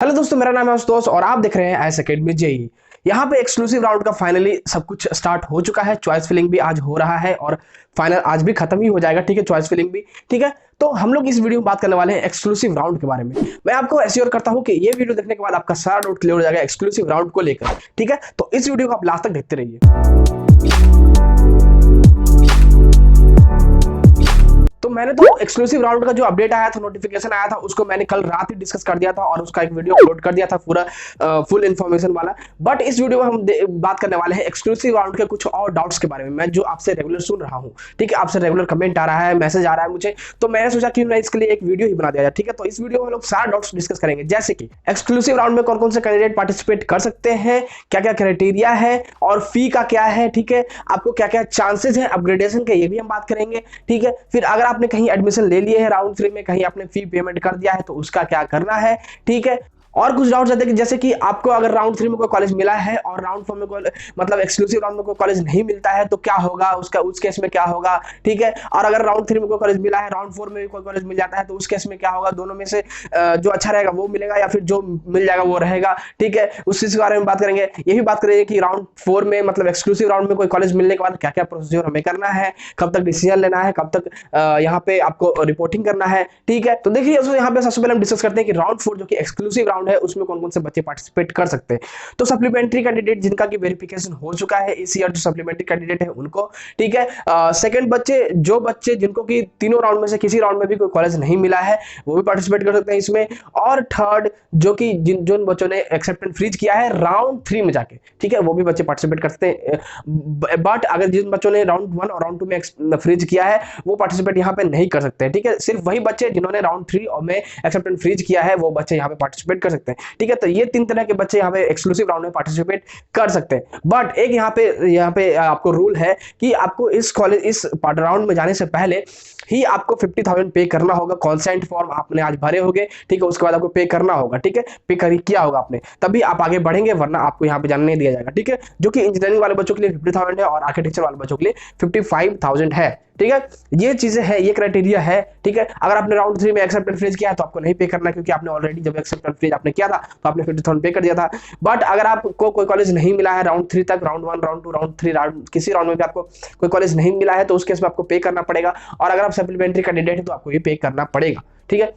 Hello दोस्तों, मेरा नाम है आशुतोष और आप देख रहे हैं एस एकेडमी जेई। यहाँ पे एक्सक्लूसिव राउंड का फाइनली सब कुछ स्टार्ट हो चुका है। चॉइस फिलिंग भी आज हो रहा है और फाइनल आज भी खत्म ही हो जाएगा। ठीक है, चॉइस फिलिंग भी ठीक है। तो हम लोग इस वीडियो में बात करने वाले हैं एक्सक्लूसिव राउंड के बारे में। मैं आपको एश्योर करता हूँ कि ये वीडियो देखने के बाद आपका सारा डाउट क्लियर हो जाएगा एक्सक्लूसिव राउंड को लेकर। ठीक है, तो इस वीडियो को आप लास्ट तक देखते रहिए। तो मैंने तो एक्सक्लूसिव राउंड का जो अपडेट आया था, नोटिफिकेशन आया था, उसको मैंने कल रात ही डिस्कस कर दिया था और उसका एक वीडियो अपलोड कर दिया था पूरा फुल इन्फॉर्मेशन वाला। बट इस वीडियो में हम बात करने वाले हैं एक्सक्लूसिव राउंड के कुछ और डाउट्स के बारे में। मैं जो आपसे रेगुलर सुन रहा हूँ, ठीक है, आपसे रेगुलर कमेंट आ रहा है, मैसेज आ रहा है मुझे, तो मैंने सोचा कि मैं इसके लिए एक वीडियो ही बना दिया जाए। ठीक है, तो इस वीडियो में हम लोग सारे डाउट्स डिस्कस करेंगे, जैसे कि एक्सक्लूसिव राउंड में कौन कौन से कैंडिडेट पार्टिसिपेट कर सकते हैं, क्या क्या क्राइटेरिया है और फी का क्या है। ठीक है, आपको क्या क्या चांसेस है अपग्रेडेशन के, ये भी हम बात करेंगे। ठीक है, फिर अगर आपने कहीं एडमिशन ले लिए है राउंड 3 में, कहीं आपने फी पेमेंट कर दिया है तो उसका क्या करना है। ठीक है, और कुछ डाउट्स आते हैं कि जैसे कि आपको अगर राउंड 3 में कोई कॉलेज मिला है और राउंड 4 में कोई मतलब एक्सक्लूसिव राउंड में कोई कॉलेज नहीं मिलता है तो क्या होगा, उसका उस केस में क्या होगा। ठीक है, और अगर राउंड 3 में कोई कॉलेज मिला है, राउंड 4 में भी कोई कॉलेज मिल जाता है तो उस केस में क्या होगा। दोनों में से जो अच्छा रहेगा वो मिलेगा या फिर जो मिल जाएगा वो रहेगा। ठीक है, उस चीज के बारे में बात करेंगे। ये भी बात करेंगे कि राउंड 4 में मतलब एक्सक्लूसिव राउंड में कोई कॉलेज मिलने के बाद क्या क्या प्रोसीजर हमें करना है, कब तक डिसीजन लेना है, कब तक यहाँ पे आपको रिपोर्टिंग करना है। ठीक है, तो देखिए यहाँ पे सबसे पहले हम डिस्कस करते हैं कि राउंड 4 जो कि एक्सक्लूसिव राउंड है उसमें कौन कौन से बच्चे पार्टिसिपेट कर सकते हैं। तो सप्लीमेंट्री कैंडिडेट जिनका की वेरिफिकेशन हो चुका है इस ईयर, जो सप्लीमेंट्री कैंडिडेट है उनको। ठीक है, सेकंड जो बच्चे जिनको की तीनों राउंड में से किसी राउंड में भी कोई कॉलेज नहीं मिला है वो भी पार्टिसिपेट कर सकते हैं इसमें। और थर्ड जो कि जिन बच्चों ने एक्सेप्टेंस फ्रीज किया है राउंड 3 में जाके, ठीक है, वो भी बच्चे पार्टिसिपेट कर सकते हैं। बट अगर जिन बच्चों ने राउंड 1 और राउंड 2 में फ्रीज किया है वो पार्टिसिपेट यहाँ पे नहीं कर सकते। ठीक है, सिर्फ वही बच्चे जिन्होंने राउंड 3 में एक्सेप्टेंस फ्रीज किया है वो बच्चे यहाँ पे पार्टिसिपेट कर सकते हैं। ठीक है, तो ये तीन तरह के बच्चे यहाँ पे एक्सक्लूसिव राउंड में पार्टिसिपेट कर सकते हैं। बट एक यहाँ पे आपको रूल है कि आपको इस राउंड में जाने से पहले ही आपको 50,000 पे करना होगा। कॉन्सेंट फॉर्म आपने आज भरे होंगे, ठीक है, उसके बाद आपको पे करना होगा। ठीक है, पे किया होगा आपने, तभी आप आगे बढ़ेंगे, वरना आपको यहाँ पे जाने नहीं दिया जाएगा। ठीक है, जो कि इंजीनियरिंग वाले बच्चों के लिए 50,000 है और आर्किटेक्चर वाले बच्चों के लिए 55,000 है। ठीक है, ये चीजें हैं, ये क्राइटेरिया है। ठीक है, अगर आपने राउंड 3 में एक्सेप्टेंस फ्रीज किया है तो आपको नहीं पे करना, क्योंकि आपने ऑलरेडी जब एक्सेप्टेंस फ्रीज आपने किया था तो आपने 50,000 पे कर दिया था। बट अगर आपको कोई कॉलेज नहीं मिला है राउंड 3 तक, राउंड 1, राउंड 2, राउंड 3, किसी राउंड में भी आपको कोई कॉलेज नहीं मिला है तो उस केस में आपको पे करना पड़ेगा। और अगर आप सप्लीमेंट्री कैंडिडेट है तो आपको ये पे करना पड़ेगा। ठीक है,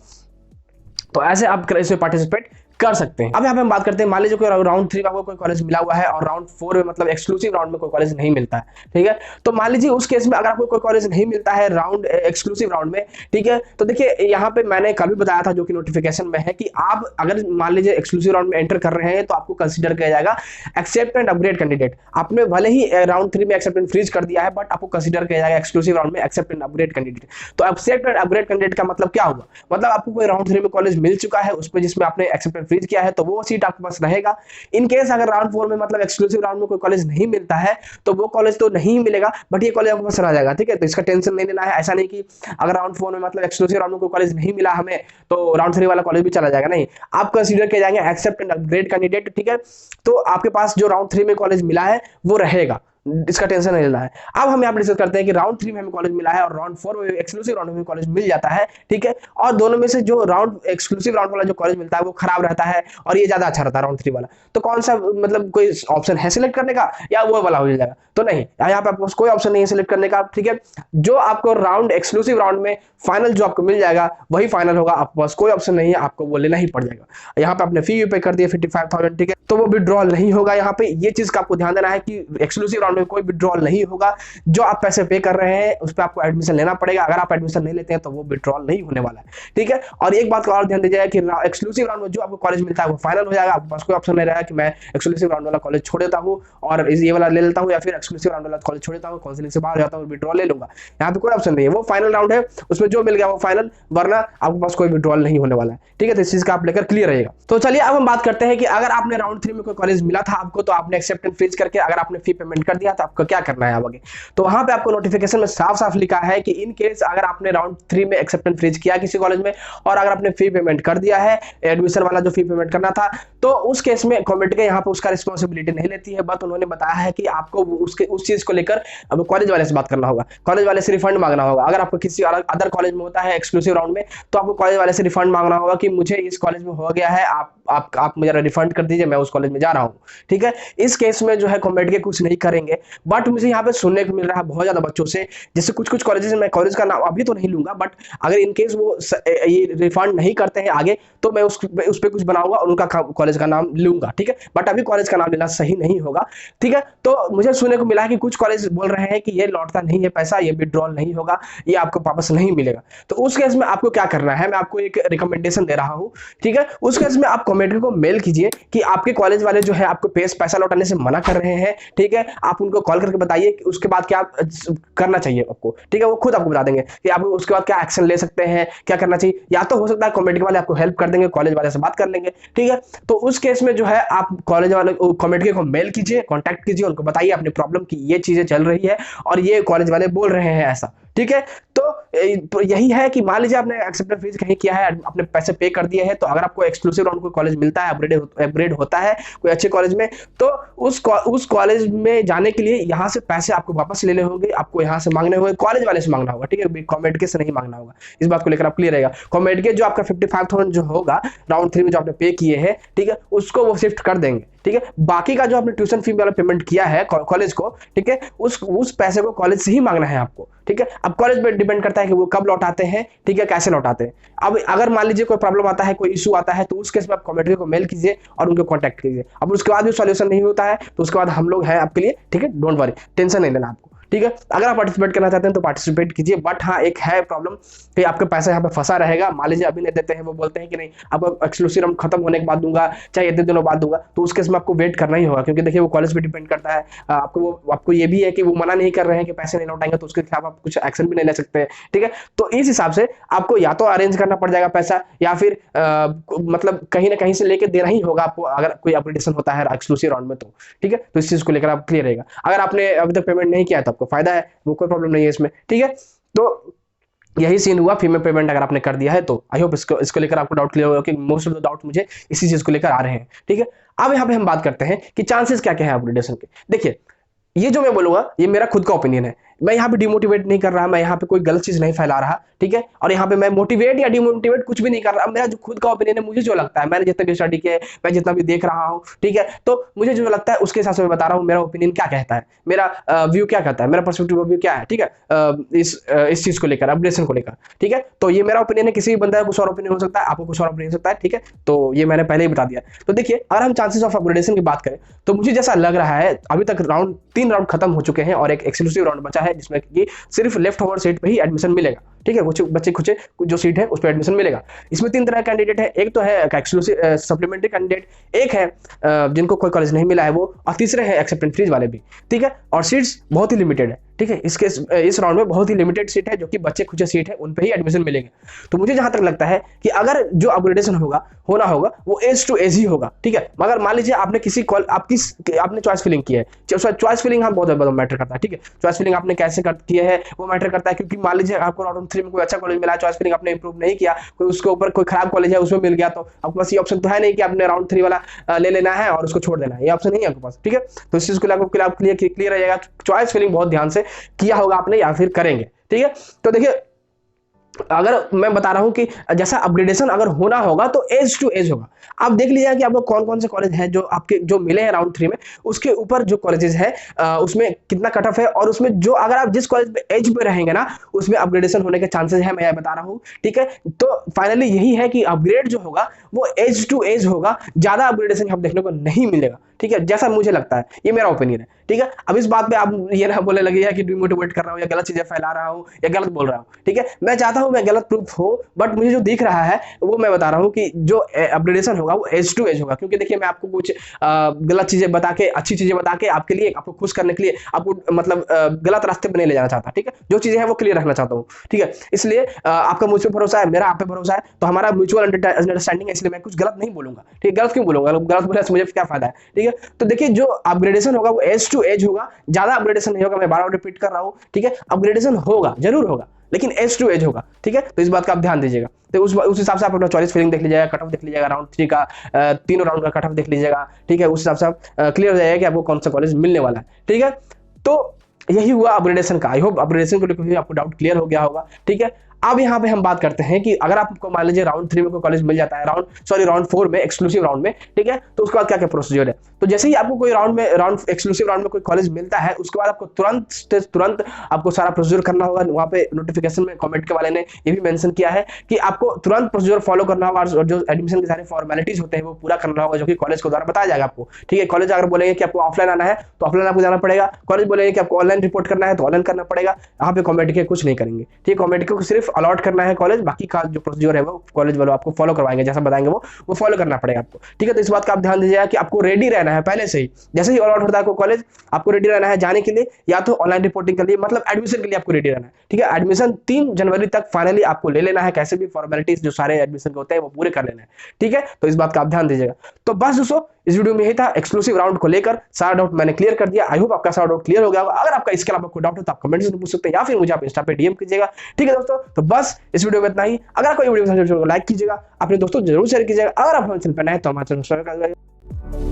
तो ऐसे आप इसमें पार्टिसिपेट कर सकते हैं। अब यहाँ पे हम बात करते हैं, मान लीजिए कोई राउंड 3 में आपको कोई कॉलेज मिला हुआ है और राउंड 4 में मतलब एक्सक्लूसिव राउंड में कोई कॉलेज नहीं मिलता है। ठीक है, तो मान लीजिए उस केस में अगर आपको कोई कॉलेज नहीं मिलता है राउंड एक्सक्लूसिव राउंड में, ठीक है, तो देखिए यहाँ पे मैंने कल भी बताया था जो कि नोटिफिकेशन में है कि आप अगर मान लीजिए एक्सक्लूसिव राउंड में एंटर कर रहे हैं तो आपको कंसिडर किया जाएगा एक्सेप्ट एंड अपग्रेड कैंडिडेट। आपने भले ही राउंड 3 में एक्सेप्ट एंड फ्रीज कर दिया है बट आपको कंसिडर किया जाएगा एक्सक्लूसिव राउंड में एक्सेप्ट एंड अपग्रेड कैंडिडेट। तो एक्सेप्ट एंड अपग्रेड कैंडिडेट का मतलब क्या हुआ, मतलब आपको कोई राउंड 3 में कॉलेज मिल चुका है उसमें जिसमें आपने एक्सेप्ट एंड फ्रीज किया है तो वो सीट आपके पास रहेगा। इन केस अगर राउंड 4 में मतलब एक्सक्लूसिव राउंड में कोई कॉलेज नहीं मिलता है तो वो कॉलेज तो नहीं मिलेगा बट ये कॉलेज आपके पास रह जाएगा। ठीक है, तो इसका टेंशन नहीं लेना है। ऐसा नहीं कि अगर राउंड 4 में मतलब एक्सक्लूसिव राउंड में कोई कॉलेज नहीं मिला हमें तो राउंड 3 वाला कॉलेज भी चला जाएगा, नहीं, आप कंसीडर किए जाएंगे एक्सेप्ट एंड अपग्रेड कैंडिडेट। ठीक है, तो आपके पास जो राउंड 3 में कॉलेज मिला है वो रहेगा, इसका टेंशन नहीं लेना है। अब हम यहाँ पर डिस्कस करते हैं कि राउंड 3 में हमें कॉलेज मिला है और राउंड 4 में एक्सक्लूसिव राउंड में कॉलेज मिल जाता है। ठीक है, और दोनों में से जो राउंड एक्सक्लूसिव राउंड वाला जो कॉलेज मिलता है वो खराब रहता है और ये ज्यादा अच्छा रहता है राउंड 3 वाला, तो कौन सा मतलब कोई ऑप्शन है सिलेक्ट करने का या वो वाला हो जाएगा, तो नहीं, यहाँ पे आपको कोई ऑप्शन नहीं है सिलेक्ट करने का। ठीक है, जो आपको राउंड एक्सक्लूसिव राउंड में फाइनल जो आपको मिल जाएगा वही फाइनल होगा, आपके पास कोई ऑप्शन नहीं है, आपको वो लेना ही पड़ जाएगा। यहाँ पे आपने फी पे कर दिया 55,000, ठीक है, तो वो विड्रॉल नहीं होगा। यहाँ पे ये चीज का आपको ध्यान देना है कि एक्सक्लूसिव राउंड में कोई विड्रॉल नहीं होगा। जो आप पैसे पे कर रहे हैं उस पर आपको एडमिशन लेना पड़ेगा, अगर आप एडमिशन नहीं लेते हैं तो वो विड्रॉल नहीं होने वाला है। ठीक है, और एक बात का और ध्यान दीजिएगा कि एक्सक्लूसिव राउंड में जो आपको कॉलेज मिलता है वो फाइनल हो जाएगा, आपके पास कोई ऑप्शन नहीं रहेगा कि मैं एक्सक्लूसिव राउंड वाला कॉलेज छोड़ देता हूँ और ये वाला ले लेता हूँ या फिर एक्सक्लूसिव राउंड वाला कॉलेज छोड़ देता हूँ, काउंसलिंग से बाहर जाता हूँ, विड्रॉल ले लूंगा। यहाँ पे कोई ऑप्शन नहीं है, वो फाइनल राउंड है, उसमें जो मिल गया वो फाइनल, वरना आपके पास कोई विड्रॉल नहीं होने वाला है। ठीक है, तो इस चीज का आप लेकर क्लियर रहेगा। तो चलिए अब हम बात करते हैं कि अगर आपने राउंड 3 में कोई कॉलेज मिला था आपको तो आपने एक्सेप्टेंस फ्रीज करके अगर आपने फी पेमेंट कर दिया तो आपको क्या करना है आगे। तो वहां पे आपको नोटिफिकेशन में साफ साफ लिखा है कि इन केस अगर आपने राउंड 3 में एक्सेप्टेंस फ्रीज किया किसी कॉलेज में और अगर आपने फी पेमेंट कर दिया है, एडमिशन वाला जो फी पेमेंट करना था, तो उस केस में कमेटी यहाँ पे उसका रिस्पॉन्सिबिलिटी नहीं लेती है, बट उन्होंने बताया है कि आपको उसके उस चीज को लेकर अब कॉलेज वाले से बात करना होगा, कॉलेज वाले से रिफंड मांगना होगा। अगर आपको किसी अदर कॉलेज में होता है एक्सक्लूसिव राउंड में, तो आपको कॉलेज वाले से रिफंड मांगना होगा कि मुझे इस कॉलेज में हो गया है, आप मुझे रिफंड कर दीजिए, मैं उस कॉलेज में जा रहा हूँ। ठीक है, इस केस में जो है कमेटी कुछ नहीं करेंगे। बट मुझे यहाँ पे सुनने को मिल रहा है बहुत ज्यादा बच्चों से, जैसे कुछ कॉलेजेस, मैं कॉलेज का नाम अभी तो नहीं लूंगा, बट अगर इनकेस वो ये रिफंड नहीं करते हैं आगे, तो मैं उस पर कुछ बनाऊंगा और उनका कॉलेज का नाम लूंगा। ठीक है, बट अभी कॉलेज का नाम लेना सही नहीं होगा। ठीक है, तो मुझे सुनने को मिला है कि कुछ कॉलेज बोल रहे हैं कि ये लौटता नहीं है पैसा, ये विड्रॉल नहीं होगा, ये आपको वापस नहीं मिलेगा। तो उस केस में आपको क्या करना है, मैं आपको एक रिकमेंडेशन दे रहा हूं। ठीक है, उस केस में आप कमेटी को मेल कीजिए कि आपके कॉलेज वाले जो है आपको पैसा लौटाने से मना कर रहे हैं। ठीक है, आप उनको कॉल करके बताइए कि उसके बाद क्या करना चाहिए आपको। ठीक है, वो खुद आपको बता देंगे कि आप उसके बाद क्या एक्शन ले सकते हैं, क्या करना चाहिए। या तो हो सकता है कमेटी वाले आपको हेल्प कर देंगे, कॉलेज वाले से बात कर लेंगे। ठीक है, तो उस केस में जो है आप कॉलेज वाले कमेटी को मेल कीजिए, कॉन्टैक्ट कीजिए, उनको बताइए अपनी प्रॉब्लम की ये चीजें चल रही है और ये कॉलेज वाले बोल रहे हैं ऐसा। ठीक है, तो यही है कि मान लीजिए आपने एक्सेप्टेंस फीस कहीं किया है, अपने पैसे पे कर दिए हैं, तो अगर आपको एक्सक्लूसिव राउंड कोई कॉलेज मिलता है, अपग्रेड होता है कोई अच्छे कॉलेज में, तो उस कॉलेज में जाने के लिए यहाँ से पैसे आपको वापस लेने होंगे, आपको यहाँ से मांगने होंगे, कॉलेज वाले से मांगना होगा। ठीक है, कॉमेड से नहीं मांगना होगा। इस बात को लेकर आप क्लियर रहेगा। कॉमेड जो आपका 55,000 जो होगा राउंड 3 में जो आपने पे किए हैं, ठीक है, उसको वो शिफ्ट कर देंगे। ठीक है, बाकी का जो आपने ट्यूशन फी वाला पेमेंट किया है कॉलेज को, ठीक है, उस पैसे को कॉलेज से ही मांगना है आपको। ठीक है, अब कॉलेज पे डिपेंड करता है कि वो कब लौटाते हैं, ठीक है, कैसे लौटाते हैं। अब अगर मान लीजिए कोई प्रॉब्लम आता है, कोई इशू आता है, तो उस केस में आप कमेटी को मेल कीजिए और उनको कॉन्टैक्ट कीजिए। अब उसके बाद भी सॉल्यूशन नहीं होता है, तो उसके बाद हम लोग हैं आपके लिए। ठीक है, डोंट वरी, टेंशन नहीं लेना आपको। ठीक है, अगर आप पार्टिसिपेट करना चाहते हैं तो पार्टिसिपेट कीजिए, बट हाँ एक है प्रॉब्लम कि आपका पैसा यहाँ पे फंसा रहेगा। मान लीजिए अभी नहीं देते हैं, वो बोलते हैं कि नहीं आपको एक्सक्लूसिव राउंड खत्म होने के बाद दूंगा, चाहे इतने दिनों बाद दूंगा, तो उस केस में आपको वेट करना ही होगा, क्योंकि देखिए वो कॉलेज पे डिपेंड करता है। आपको ये भी है कि वो मना नहीं कर रहे हैं कि पैसे नहीं लौटाएंगे, तो उसके खिलाफ आप कुछ एक्शन भी नहीं ले सकते हैं। ठीक है, तो इस हिसाब से आपको या तो अरेंज करना पड़ जाएगा पैसा, या फिर मतलब कहीं ना कहीं से लेके देना ही होगा आपको, अगर कोई अपग्रेडेशन होता है एक्सक्लूसिव राउंड में। तो ठीक है, तो इस चीज को लेकर आप क्लियर रहेगा। अगर आपने अभी तक पेमेंट नहीं किया तो आपको फायदा है, वो कोई प्रॉब्लम नहीं है इसमें। ठीक है, तो यही सीन हुआ। फीमेल पेमेंट अगर आपने कर दिया है तो आई होप इसको लेकर आपको डाउट क्लियर होगा, कि मोस्ट ऑफ द डाउट मुझे इसी चीज को लेकर आ रहे हैं। ठीक है, अब यहाँ पे हम बात करते हैं कि चांसेस क्या क्या है अपग्रेडेशन के। देखिए, ये जो मैं बोलूंगा ये मेरा खुद का ओपिनियन है, मैं यहाँ पे डिमोटिवेट नहीं कर रहा, मैं यहाँ पे कोई गलत चीज नहीं फैला रहा। ठीक है, और यहाँ पे मैं मोटिवेट या डिमोटिवेट कुछ भी नहीं कर रहा, मेरा जो खुद का ओपिनियन है, मुझे जो लगता है, मैंने जितना भी स्टडी किया है, मैं जितना भी देख रहा हूँ, ठीक है, तो मुझे जो लगता है उसके हिसाब से मैं बता रहा हूँ, मेरा ओपिनियन क्या कहता है, मेरा व्यू क्या कहता है, मेरा पर्सपेक्टिव व्यू क्या है। ठीक है, इस चीज को लेकर, अपग्रेडेशन को लेकर। ठीक है, तो ये मेरा ओपिनियन है, किसी भी बंदा का कुछ और ओपिनियन हो सकता है, आपको कुछ और ओपिनियन हो सकता है। ठीक है, तो ये मैंने पहले ही बता दिया। तो देखिए, अगर हम चांसेस ऑफ अपग्रेडेशन की बात करें, तो मुझे जैसा लग रहा है अभी तक 3 राउंड खत्म हो चुके हैं और एक एक्सक्लूसिव राउंड बचा है, जिसमें कि सिर्फ लेफ्ट ओवर सीट पे ही एडमिशन मिलेगा। ठीक है, कुछ बच्चे कुछ जो सीट है उस पर एडमिशन मिलेगा। इसमें 3 तरह का कैंडिडेट है, एक तो है एक्सक्लूसिव सप्लीमेंट्री कैंडिडेट, एक है जिनको कोई कॉलेज नहीं मिला है वो, और तीसरे है एक्सेप्टेंस फीस वाले भी। ठीक है, और सीट्स बहुत ही लिमिटेड है। ठीक है, इस राउंड में बहुत ही लिमिटेड सीट है, जो कि बच्चे कुछ सीट है उन पे ही एडमिशन मिलेंगे। तो मुझे जहां तक लगता है कि अगर जो अपग्रेडेशन होना होगा वो एज टू एज ही होगा। ठीक है, मगर मान लीजिए आपने आपने चॉइस फिलिंग की है, चॉइस फिलिंग हम बहुत ज्यादा मैटर करता है। ठीक है, चॉइस फिलिंग आपने कैसे किया है वो मैटर करता है, क्योंकि मान लीजिए आपको राउंड 3 में कोई अच्छा कॉलेज मिला, चॉइस फिलिंग आपने इंप्रूव नहीं किया, कोई उसके ऊपर कोई खराब कॉलेज है उसमें मिल गया, तो आपके पास ये ऑप्शन तो है नहीं कि आपने राउंड 3 वाला ले लेना है और उसको छोड़ देना है, ये ऑप्शन नहीं है आपके पास। ठीक है, तो इस चीज को लेकर आप क्लियर रहेगा। चॉइस फिलिंग बहुत ध्यान से किया होगा आपने या फिर करेंगे। ठीक है, तो देखिए, अगर मैं बता रहा हूं कि जैसा अपग्रेडेशन अगर होना होगा तो एज टू एज होगा। आप देख लीजिए कि आपको कौन कौन से कॉलेज हैं जो मिले हैं राउंड 3 में, उसके ऊपर जो कॉलेजेस है उसमें कितना कट ऑफ है, और उसमें जो अगर आप जिस कॉलेज पे एज पे रहेंगे ना, उसमें अपग्रेडेशन होने के चांसेस है, मैं ये बता रहा हूं। ठीक है, तो फाइनली यही है कि अपग्रेड जो होगा वो एज टू एज होगा, ज्यादा अपग्रेडेशन हम देखने को नहीं मिलेगा। ठीक है, जैसा मुझे लगता है, ये मेरा ओपिनियन है। ठीक है, अब इस बात पे आप ये ना बोलने लगे कि डिमोटिवेट कर रहा हूं या गलत चीजें फैला रहा हूं या गलत बोल रहा हूं। ठीक है, मैं चाहता हूं मैं गलत प्रूफ हो, बट मुझे जो दिख रहा है वो मैं बता रहा हूं कि जो अपग्रेडेशन होगा वो एज टू एज होगा। क्योंकि देखिए, मैं आपको कुछ गलत चीजें बता के, अच्छी चीजें बता के, आपके लिए, आपको खुश करने के लिए, आपको मतलब गलत रास्ते पर नहीं ले जाना चाहता। ठीक है, जो चीजें हैं वो क्लियर रखना चाहता हूँ। ठीक है, इसलिए आपका मुझ पर भरोसा है, मेरा आप पे भरोसा है, तो हमारा म्यूचुअल अंडरस्टैंडिंग है, इसलिए मैं कुछ गलत नहीं बोलूंगा। ठीक है, गलत क्यों बोलूंगा, गलत बोलने से मुझे क्या फायदा है। ठीक है, तो देखिए, जो अपग्रेडेशन होगा वो एज टू एज होगा, ज्यादा अपग्रेडेशन नहीं होगा। मैं बार बार रिपीट कर रहा हूं। ठीक है, अपग्रेडेशन होगा, जरूर होगा, लेकिन एज टू एज होगा, ठीक है। तो इस बात का आप ध्यान दीजिएगा। तो उस हिसाब से आप अपना चॉइस फिलिंग देख लीजिएगा, कट ऑफ देख लीजिएगा, राउंड 3 का तीनों राउंड का कट ऑफ देख लीजिएगा, ठीक है। उस हिसाब से आप क्लियर हो जाएगा कि आपको कौन सा कॉलेज मिलने वाला है, ठीक है। तो यही हुआ अपग्रेडेशन का। आई होप अपग्रेडेशन को लेकर आपको डाउट क्लियर हो गया होगा, ठीक है। अब यहाँ पे हम बात करते हैं कि अगर आपको मान लीजिए राउंड 3 में कोई कॉलेज मिल जाता है, राउंड 4 में, एक्सक्लूसिव राउंड में, ठीक है, तो उसके बाद क्या क्या प्रोसीजर है। तो जैसे ही आपको कोई एक्सक्लूसिव राउंड में कोई कॉलेज मिलता है, उसके बाद आपको तुरंत आपको सारा प्रोसीजर करना होगा। वहाँ पे नोटिफिकेशन में कमेंट के वाले ने ये भी मेंशन किया है कि आपको तुरंत प्रोसीजर फॉलो करना होगा और जो एडमिशन के सारे फॉर्मेलिटीज होते हैं वो पूरा करना होगा, जो कि कॉलेज के द्वारा बताया जाएगा आपको, ठीक है। कॉलेज अगर बोलेंगे कि आपको ऑफलाइन आना है तो ऑफलाइन आपको जाना पड़ेगा, कॉलेज बोलेंगे कि आपको ऑनलाइन रिपोर्ट करना है तो ऑनलाइन करना पड़ेगा। यहाँ पे कॉमेडी के कुछ नहीं करेंगे, ठीक है। कॉमेडी को सिर्फ अलॉट करना है कॉलेज, बाकी का जो प्रोसीजर है वो कॉलेज वालों आपको फॉलो करवाएंगे, जैसा बताएंगे वो फॉलो करना पड़ेगा आपको, ठीक है। तो इस बात का आप ध्यान दीजिएगा कि आपको रेडी रहना है पहले से ही। जैसे ही अलॉट होता है आपको कॉलेज, आपको रेडी रहना है जाने के लिए, या तो ऑनलाइन रिपोर्टिंग के लिए, मतलब एडमिशन के लिए आपको रेडी रहना है, ठीक है। एडमिशन 3 जनवरी तक फाइनली आपको ले लेना है, कैसे भी फॉर्मेलिटीज जो सारे एडमिशन के होते हैं वो पूरे कर लेना है, ठीक है। तो इस बात का आप ध्यान दीजिएगा। तो बस दोस्तों, इस वीडियो में यही था, एक्सक्लूसिव राउंड को लेकर सारा डाउट मैंने क्लियर कर दिया। आई होप आपका सारा डाउट क्लियर हो गया होगा। अगर आपका इसके अलावा कोई डाउट हो तो आप कमेंट में पूछ सकते हैं, या फिर मुझे आप इंस्टा पे डीएम कीजिएगा, ठीक है दोस्तों। तो बस इस वीडियो में इतना ही। अगर कोई वीडियो पसंद है तो लाइक कीजिएगा, अपने दोस्तों जरूर शेयर कीजिएगा। अगर आप हमारे चैनल पर नए हैं तो हमारे चैनल को सब्सक्राइब कर दीजिएगा।